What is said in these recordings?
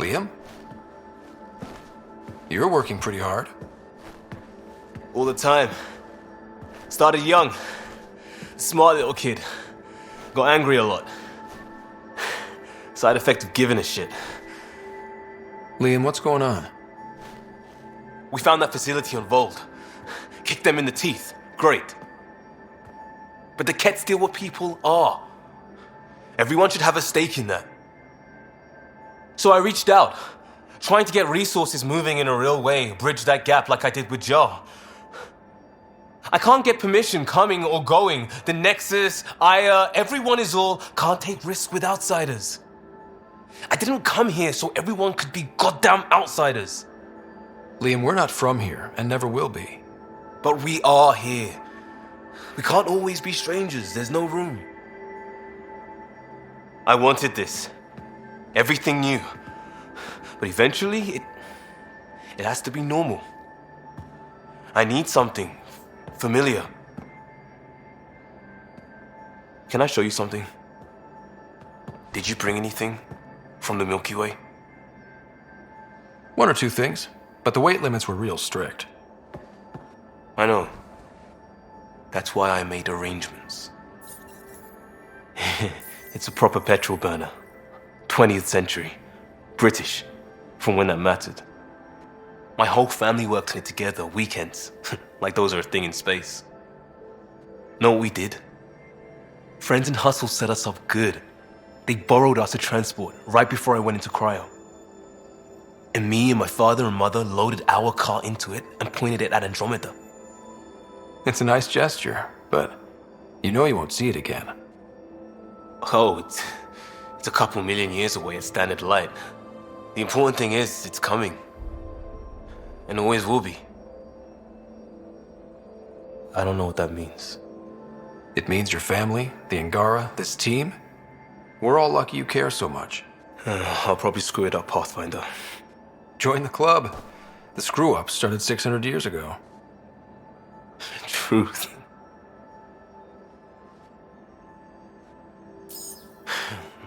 Liam? You're working pretty hard. All the time. Started young. Smart little kid. Got angry a lot. Side effect of giving a shit. Liam, what's going on? We found that facility on Vold. Kicked them in the teeth. Great. But the Ket's still what people are. Everyone should have a stake in that. So I reached out, trying to get resources moving in a real way, bridge that gap like I did with Joe. I can't get permission coming or going. The Nexus, Aya, everyone is all can't take risks with outsiders. I didn't come here so everyone could be goddamn outsiders. Liam, we're not from here and never will be. But we are here. We can't always be strangers. There's no room. I wanted this. Everything new. But eventually, it has to be normal. I need something familiar. Can I show you something? Did you bring anything from the Milky Way? One or two things, but the weight limits were real strict. I know. That's why I made arrangements. It's a proper petrol burner. 20th century. British. From when that mattered. My whole family worked on it together, weekends. Like those are a thing in space. Know what we did? Friends in Hustle set us up good. They borrowed us to transport right before I went into cryo. And me and my father and mother loaded our car into it and pointed it at Andromeda. It's a nice gesture, but you know you won't see it again. Oh, it's a couple million years away at standard light. The important thing is, it's coming. And always will be. I don't know what that means. It means your family, the Angara, this team. We're all lucky you care so much. I'll probably screw it up, Pathfinder. Join the club. The screw-up started 600 years ago. Truth.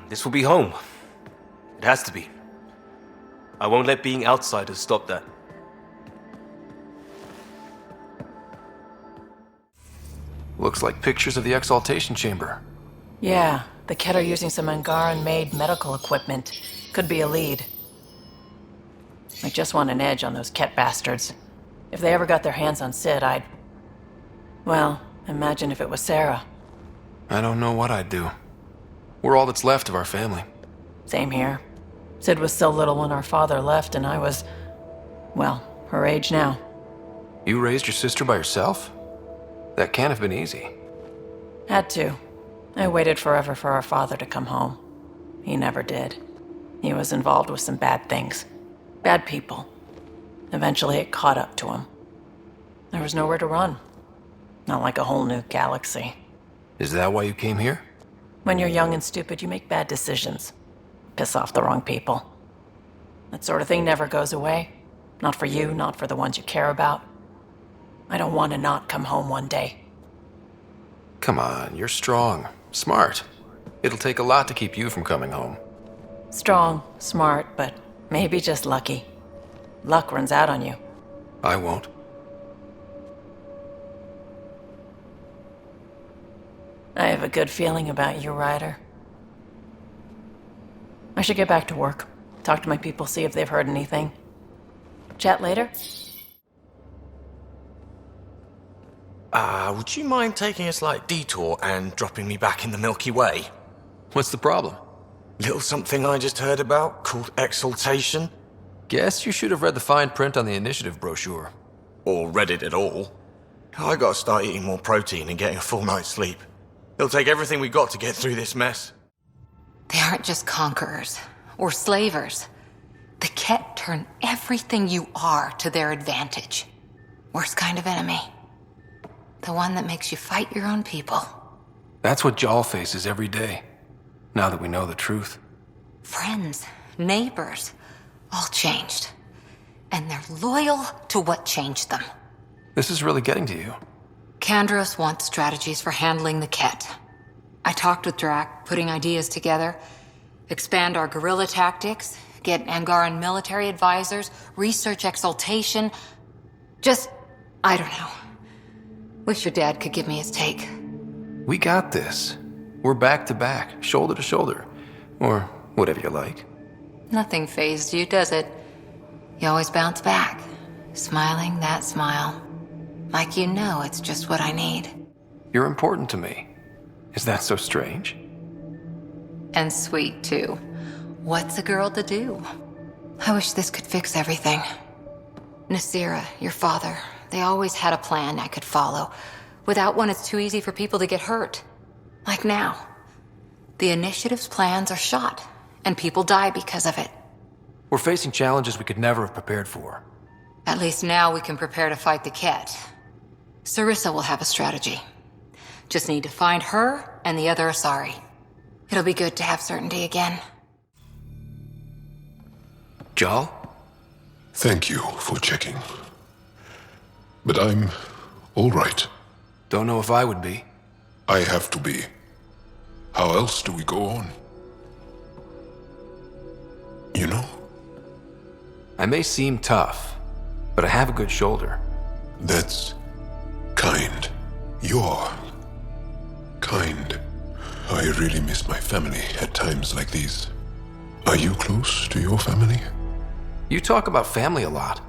This will be home. It has to be. I won't let being outsiders stop that. Looks like pictures of the exaltation chamber. Yeah, the Ket are using some Angaran-made medical equipment. Could be a lead. I just want an edge on those Ket bastards. If they ever got their hands on Sid, well, imagine if it was Sarah. I don't know what I'd do. We're all that's left of our family. Same here. Sid was so little when our father left, and I was, well, her age now. You raised your sister by yourself? That can't have been easy. Had to. I waited forever for our father to come home. He never did. He was involved with some bad things. Bad people. Eventually it caught up to him. There was nowhere to run. Not like a whole new galaxy. Is that why you came here? When you're young and stupid, you make bad decisions. Piss off the wrong people. That sort of thing never goes away. Not for you, not for the ones you care about. I don't want to not come home one day. Come on, you're strong, smart. It'll take a lot to keep you from coming home. Strong, smart, but maybe just lucky. Luck runs out on you. I won't. I have a good feeling about you, Ryder. I should get back to work. Talk to my people, see if they've heard anything. Chat later? Would you mind taking a slight detour and dropping me back in the Milky Way? What's the problem? Little something I just heard about called exaltation. Guess you should have read the fine print on the initiative brochure. Or read it at all. I gotta start eating more protein and getting a full night's sleep. It'll take everything we got to get through this mess. They aren't just conquerors or slavers. The Ket turn everything you are to their advantage. Worst kind of enemy. The one that makes you fight your own people. That's what Jal faces every day, now that we know the truth. Friends, neighbors, all changed. And they're loyal to what changed them. This is really getting to you. Kandros wants strategies for handling the Ket. I talked with Drac, putting ideas together. Expand our guerrilla tactics, get Angaran military advisors, research exaltation. Just, I don't know. Wish your dad could give me his take. We got this. We're back to back, shoulder to shoulder. Or whatever you like. Nothing fazed you, does it? You always bounce back, smiling that smile. Like you know it's just what I need. You're important to me. Is that so strange? And sweet, too. What's a girl to do? I wish this could fix everything. Nasira, your father, they always had a plan I could follow. Without one, it's too easy for people to get hurt. Like now. The initiative's plans are shot, and people die because of it. We're facing challenges we could never have prepared for. At least now we can prepare to fight the Ket. Sarissa will have a strategy. Just need to find her and the other Asari. It'll be good to have certainty again. Jal? Thank you for checking. But I'm all right. Don't know if I would be. I have to be. How else do we go on? You know? I may seem tough, but I have a good shoulder. That's kind. You're kind. I really miss my family at times like these. Are you close to your family? You talk about family a lot.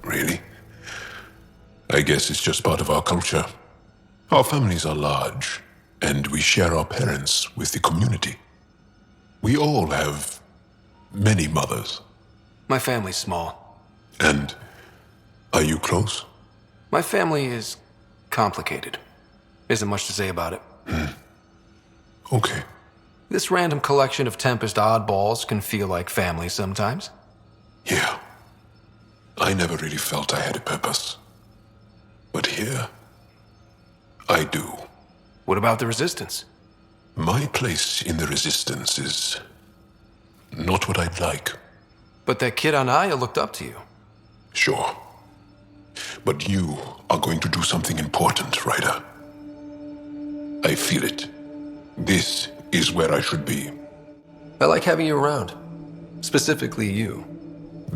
Really? I guess it's just part of our culture. Our families are large, and we share our parents with the community. We all have many mothers. My family's small. And are you close? My family is complicated. Isn't much to say about it. Okay. This random collection of Tempest oddballs can feel like family sometimes. Yeah. I never really felt I had a purpose. But here, I do. What about the Resistance? My place in the Resistance is not what I'd like. But that kid on Aya looked up to you. Sure. But you are going to do something important, Ryder. I feel it. This is where I should be. I like having you around. Specifically you.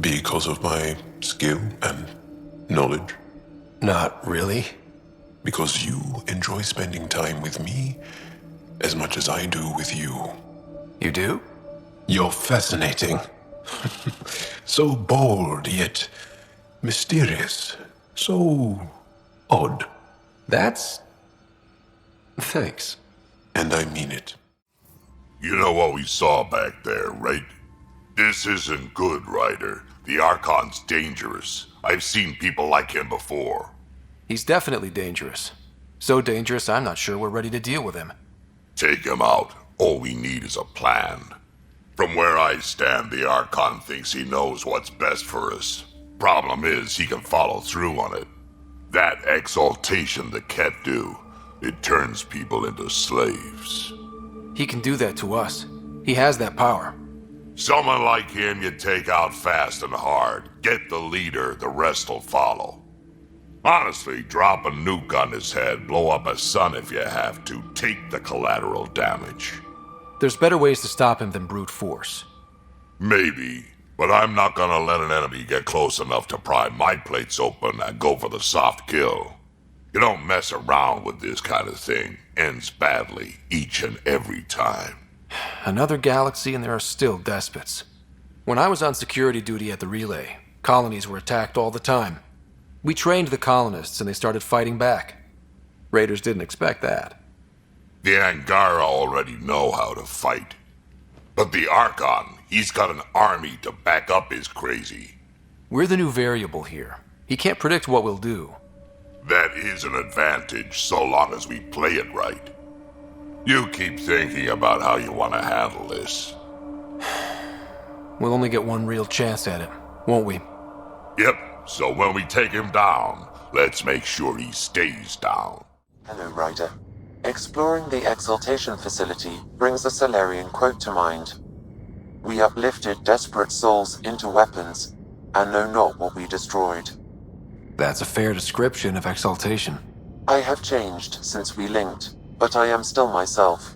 Because of my skill and knowledge. Not really. Because you enjoy spending time with me as much as I do with you. You do? You're fascinating. So bold, yet mysterious. So odd. That's... Thanks. And I mean it. You know what we saw back there, right? This isn't good, Ryder. The Archon's dangerous. I've seen people like him before. He's definitely dangerous. So dangerous, I'm not sure we're ready to deal with him. Take him out. All we need is a plan. From where I stand, the Archon thinks he knows what's best for us. Problem is, he can follow through on it. That exaltation the Ket do, it turns people into slaves. He can do that to us. He has that power. Someone like him you take out fast and hard. Get the leader, the rest will follow. Honestly, drop a nuke on his head, blow up a sun if you have to. Take the collateral damage. There's better ways to stop him than brute force. Maybe, but I'm not gonna let an enemy get close enough to pry my plates open and go for the soft kill. You don't mess around with this kind of thing. Ends badly, each and every time. Another galaxy and there are still despots. When I was on security duty at the relay, colonies were attacked all the time. We trained the colonists and they started fighting back. Raiders didn't expect that. The Angara already know how to fight. But the Archon, he's got an army to back up his crazy. We're the new variable here. He can't predict what we'll do. That is an advantage so long as we play it right. You keep thinking about how you want to handle this. We'll only get one real chance at it, won't we? Yep, so when we take him down, let's make sure he stays down. Hello, Ryder. Exploring the exaltation facility brings a Salarian quote to mind. We uplifted desperate souls into weapons, and know not what we destroyed. That's a fair description of exaltation. I have changed since we linked, but I am still myself.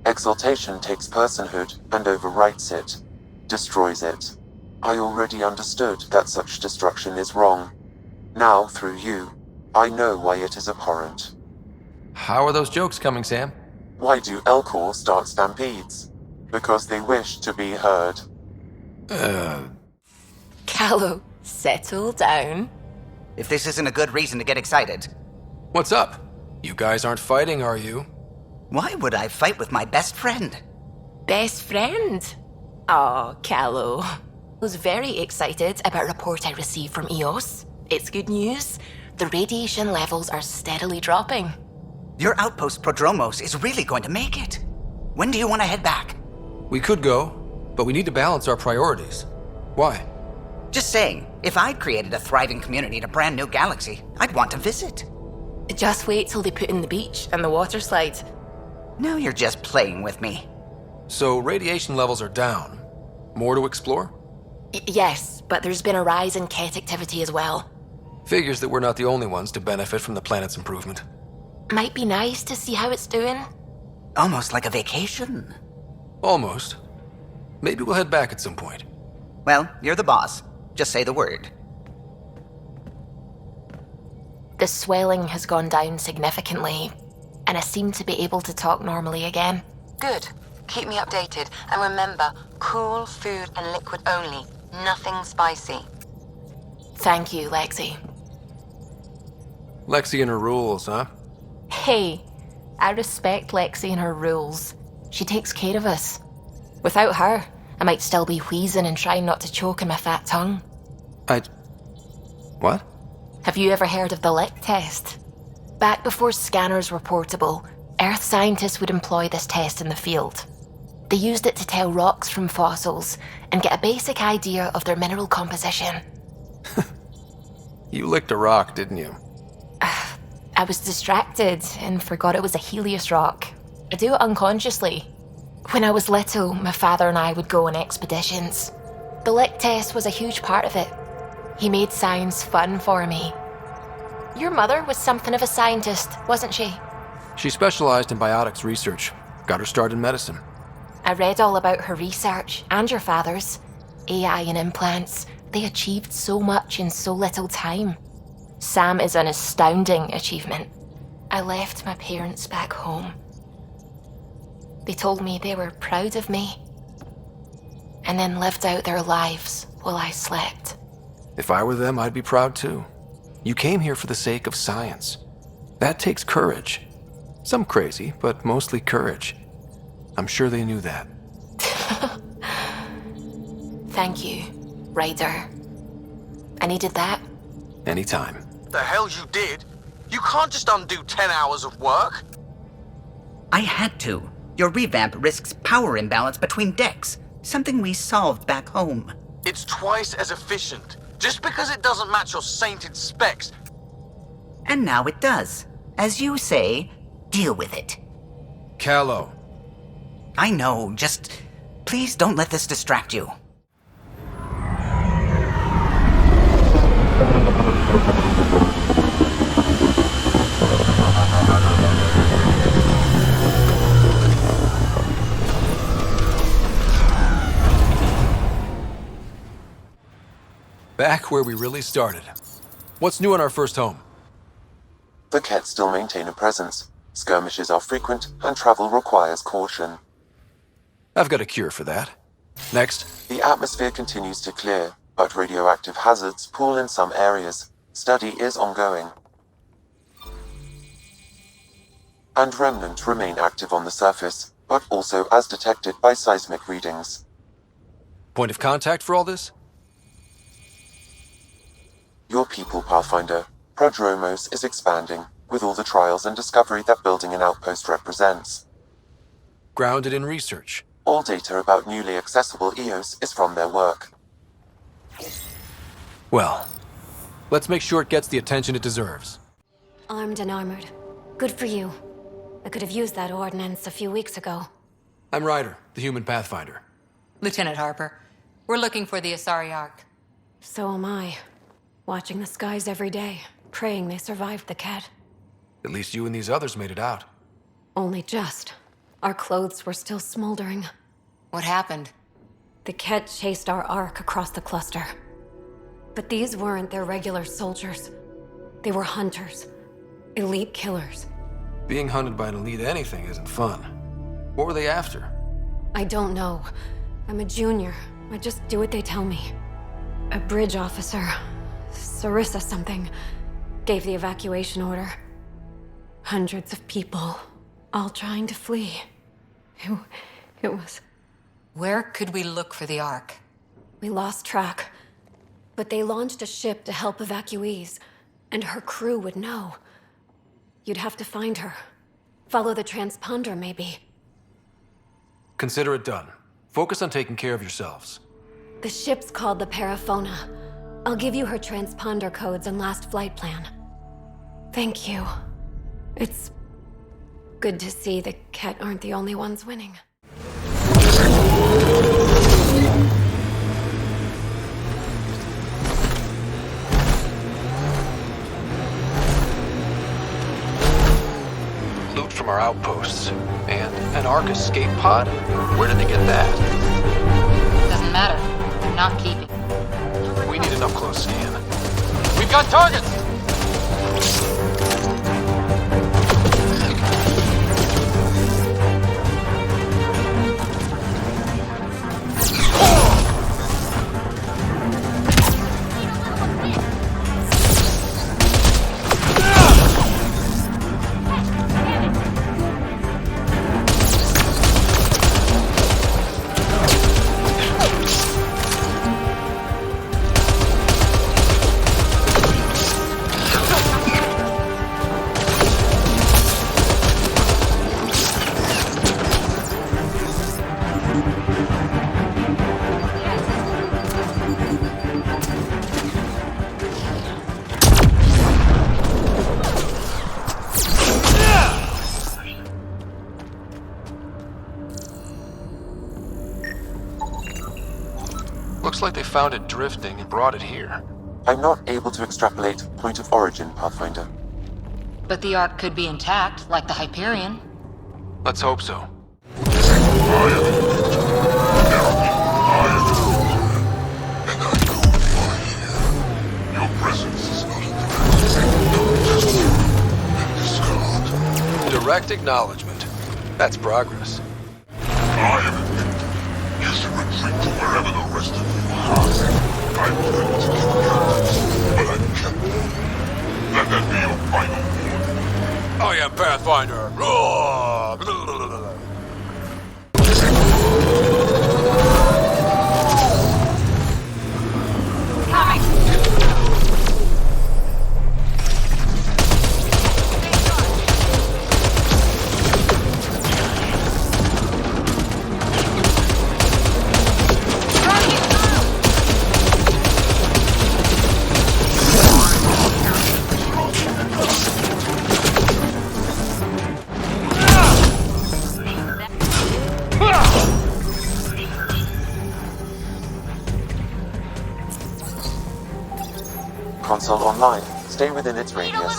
Exaltation takes personhood and overwrites it. destroys it. I already understood that such destruction is wrong. Now, through you, I know why it is abhorrent. How are those jokes coming, Sam? Why do Elcor start stampedes? Because they wish to be heard. Callow, settle down. If this isn't a good reason to get excited. What's up? You guys aren't fighting, are you? Why would I fight with my best friend? Best friend? Oh, Callow. Was very excited about a report I received from EOS. It's good news. The radiation levels are steadily dropping. Your outpost Prodromos is really going to make it. When do you want to head back? We could go, but we need to balance our priorities. Why? Just saying, if I'd created a thriving community in a brand new galaxy, I'd want to visit. Just wait till they put in the beach and the water slide. Now you're just playing with me. So radiation levels are down. More to explore? Yes, but there's been a rise in Ket activity as well. Figures that we're not the only ones to benefit from the planet's improvement. Might be nice to see how it's doing. Almost like a vacation. Almost. Maybe we'll head back at some point. Well, you're the boss. Just say the word. The swelling has gone down significantly, and I seem to be able to talk normally again. Good. Keep me updated. And remember, cool food and liquid only. Nothing spicy. Thank you, Lexi. Lexi and her rules, huh? Hey, I respect Lexi and her rules. She takes care of us. Without her, I might still be wheezing and trying not to choke on my fat tongue. What? Have you ever heard of the lick test? Back before scanners were portable, Earth scientists would employ this test in the field. They used it to tell rocks from fossils and get a basic idea of their mineral composition. You licked a rock, didn't you? I was distracted and forgot it was a Helios rock. I do it unconsciously. When I was little, my father and I would go on expeditions. The lick test was a huge part of it. He made science fun for me. Your mother was something of a scientist, wasn't she? She specialized in biotics research. Got her start in medicine. I read all about her research, and your father's. AI and implants. They achieved so much in so little time. Sam is an astounding achievement. I left my parents back home. They told me they were proud of me, and then lived out their lives while I slept. If I were them, I'd be proud too. You came here for the sake of science. That takes courage. Some crazy, but mostly courage. I'm sure they knew that. Thank you, Ryder. I needed that. Anytime. The hell you did? You can't just undo 10 hours of work. I had to. Your revamp risks power imbalance between decks, something we solved back home. It's twice as efficient. Just because it doesn't match your sainted specs. And now it does. As you say, deal with it. Callow. I know, just please don't let this distract you. Back where we really started. What's new in our first home? The Ket still maintain a presence. Skirmishes are frequent, and travel requires caution. I've got a cure for that. Next. The atmosphere continues to clear, but radioactive hazards pool in some areas. Study is ongoing. And remnant remain active on the surface, but also as detected by seismic readings. Point of contact for all this? Your people, Pathfinder. Prodromos is expanding, with all the trials and discovery that building an outpost represents. Grounded in research. All data about newly accessible EOS is from their work. Well, let's make sure it gets the attention it deserves. Armed and armored. Good for you. I could have used that ordnance a few weeks ago. I'm Ryder, the human pathfinder. Lieutenant Harper, we're looking for the Asari Ark. So am I. Watching the skies every day, praying they survived the Ket. At least you and these others made it out. Only just. Our clothes were still smoldering. What happened? The Ket chased our Ark across the cluster. But these weren't their regular soldiers. They were hunters. Elite killers. Being hunted by an elite anything isn't fun. What were they after? I don't know. I'm a junior. I just do what they tell me. A bridge officer, Sarissa something, gave the evacuation order. Hundreds of people, all trying to flee. It was... Where could we look for the Ark? We lost track. But they launched a ship to help evacuees, and her crew would know. You'd have to find her. Follow the transponder, maybe. Consider it done. Focus on taking care of yourselves. The ship's called the Paraphona. I'll give you her transponder codes and last flight plan. Thank you. It's good to see the Ket aren't the only ones winning. Loot from our outposts. And an Ark escape pod? Where did they get that? Doesn't matter. I'm not keeping. We need an up-close scan. We've got targets! Looks like they found it drifting and brought it here. I'm not able to extrapolate point of origin, Pathfinder. But the Ark could be intact, like the Hyperion. Let's hope so. Your presence is not a threat. Direct acknowledgement. That's progress. I am a victim. You should retreat to wherever the rest of you are. I wanted to keep captives, but I'm kept. Let that be your final warning. I am Pathfinder. Console online. Stay within its radius.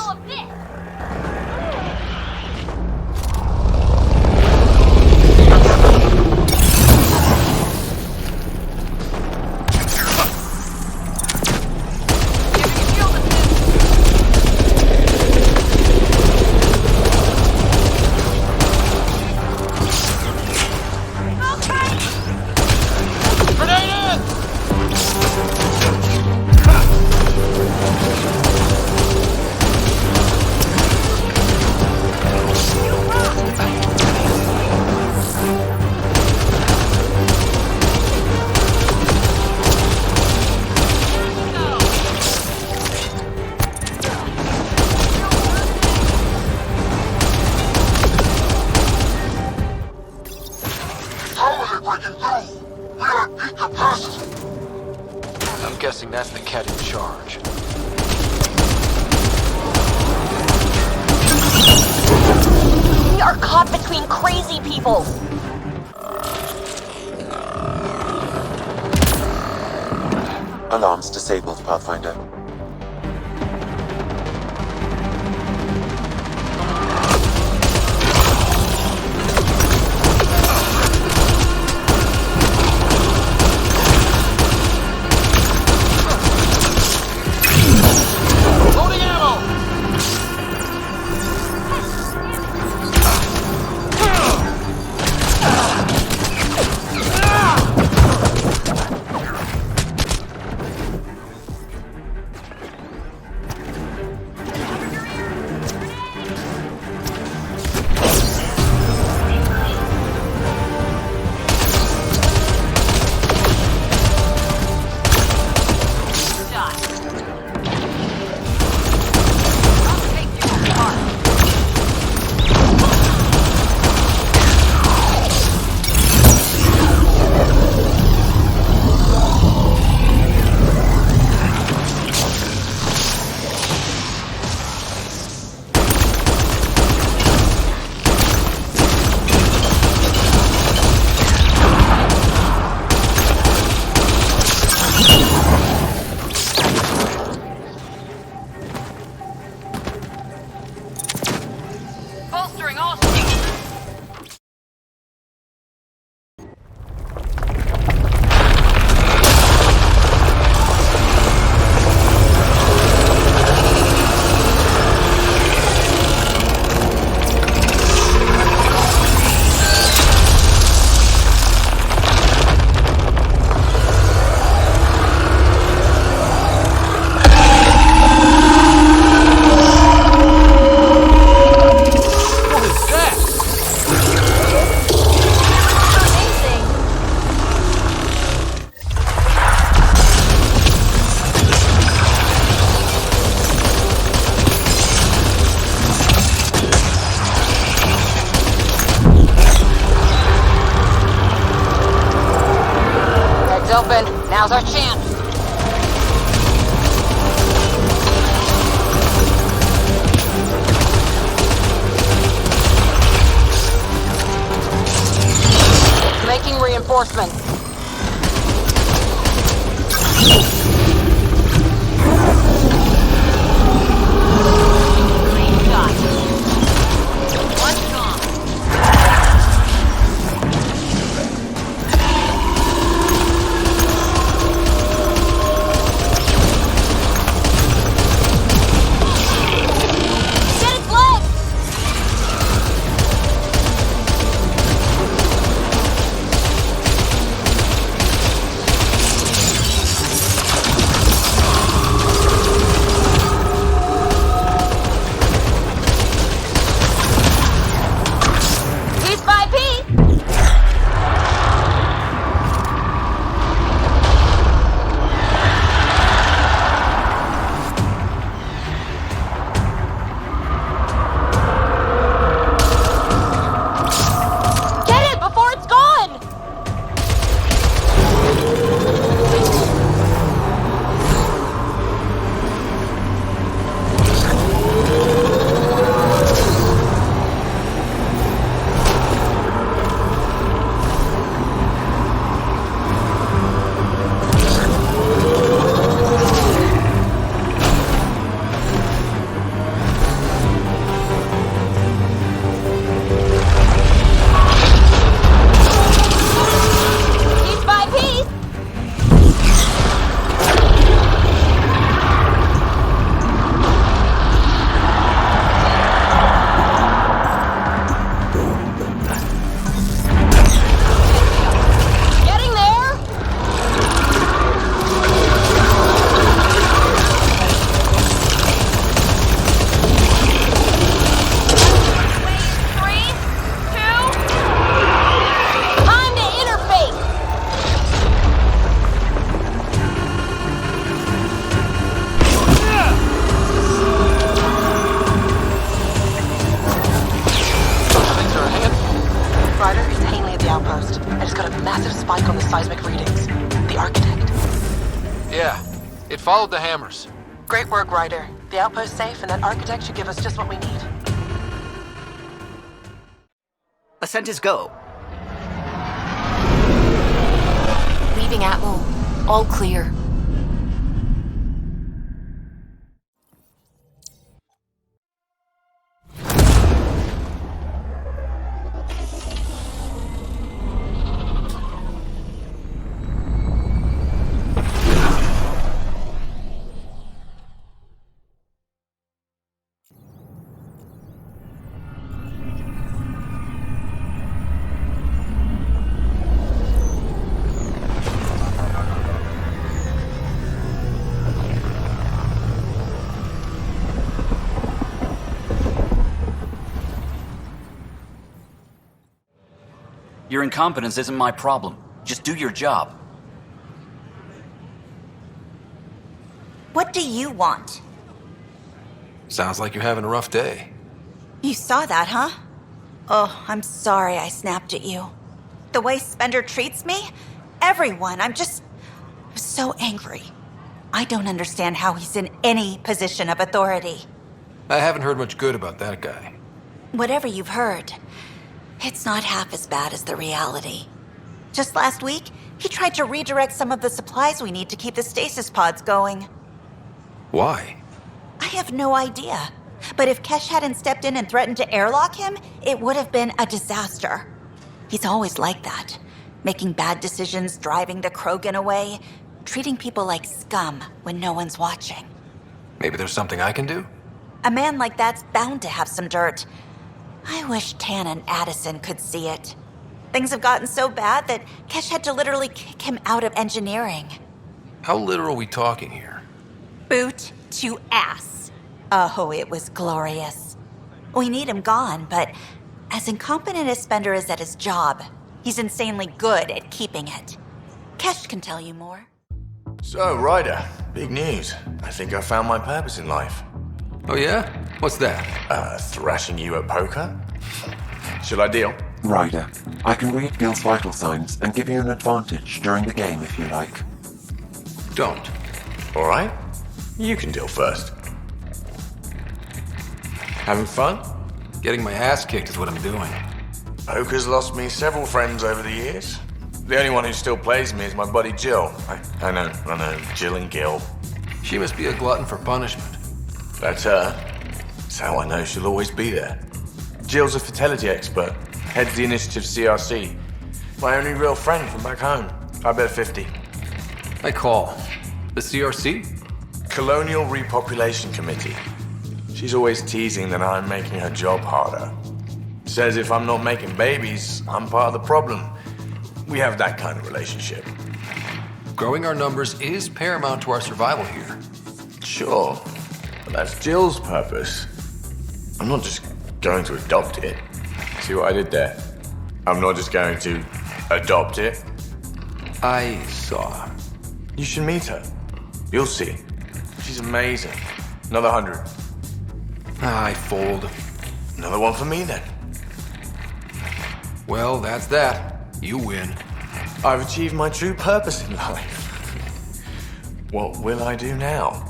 I'm guessing that's the cat in charge. We are caught between crazy people. Alarms disabled, Pathfinder. Bolstering all. Open. Now's our chance. Making reinforcements. Clean shot. One's gone. It followed the hammers. Great work, Ryder. The outpost's safe, and that architect should give us just what we need. Ascent is go. Leaving Atmo. All clear. Your incompetence isn't my problem. Just do your job. What do you want? Sounds like you're having a rough day. You saw that, huh? Oh, I'm sorry I snapped at you. The way Spender treats me? Everyone, I'm so angry. I don't understand how he's in any position of authority. I haven't heard much good about that guy. Whatever you've heard, it's not half as bad as the reality. Just last week, he tried to redirect some of the supplies we need to keep the stasis pods going. Why? I have no idea. But if Kesh hadn't stepped in and threatened to airlock him, it would have been a disaster. He's always like that. Making bad decisions, driving the Krogan away, treating people like scum when no one's watching. Maybe there's something I can do? A man like that's bound to have some dirt. I wish Tan and Addison could see it. Things have gotten so bad that Kesh had to literally kick him out of engineering. How literal are we talking here? Boot to ass. Oh, it was glorious. We need him gone, but as incompetent as Spender is at his job, he's insanely good at keeping it. Kesh can tell you more. So, Ryder, big news. I think I found my purpose in life. Oh yeah? What's that? Thrashing you at poker? Should I deal? Ryder, I can read Gil's vital signs and give you an advantage during the game if you like. Don't. All right. You can deal first. Having fun? Getting my ass kicked is what I'm doing. Poker's lost me several friends over the years. The only one who still plays me is my buddy Jill. I know, Jill and Gil. She must be a glutton for punishment. That's her. That's how I know she'll always be there. Jill's a fertility expert, heads the initiative CRC. My only real friend from back home. I bet 50. I call. The CRC? Colonial Repopulation Committee. She's always teasing that I'm making her job harder. Says if I'm not making babies, I'm part of the problem. We have that kind of relationship. Growing our numbers is paramount to our survival here. Sure, but that's Jill's purpose. I'm not just going to adopt it. See what I did there? I'm not just going to adopt it. I saw. You should meet her. You'll see. She's amazing. Another 100. I'd fold. Another one for me then. Well, that's that. You win. I've achieved my true purpose in life. What will I do now?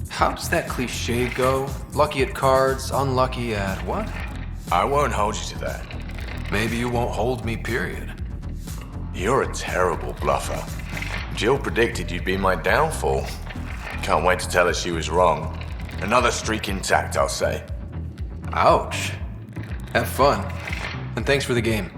How does that cliche go? Lucky at cards, unlucky at what? I won't hold you to that. Maybe you won't hold me, period. You're a terrible bluffer. Jill predicted you'd be my downfall. Can't wait to tell her she was wrong. Another streak intact, I'll say. Ouch. Have fun. And thanks for the game.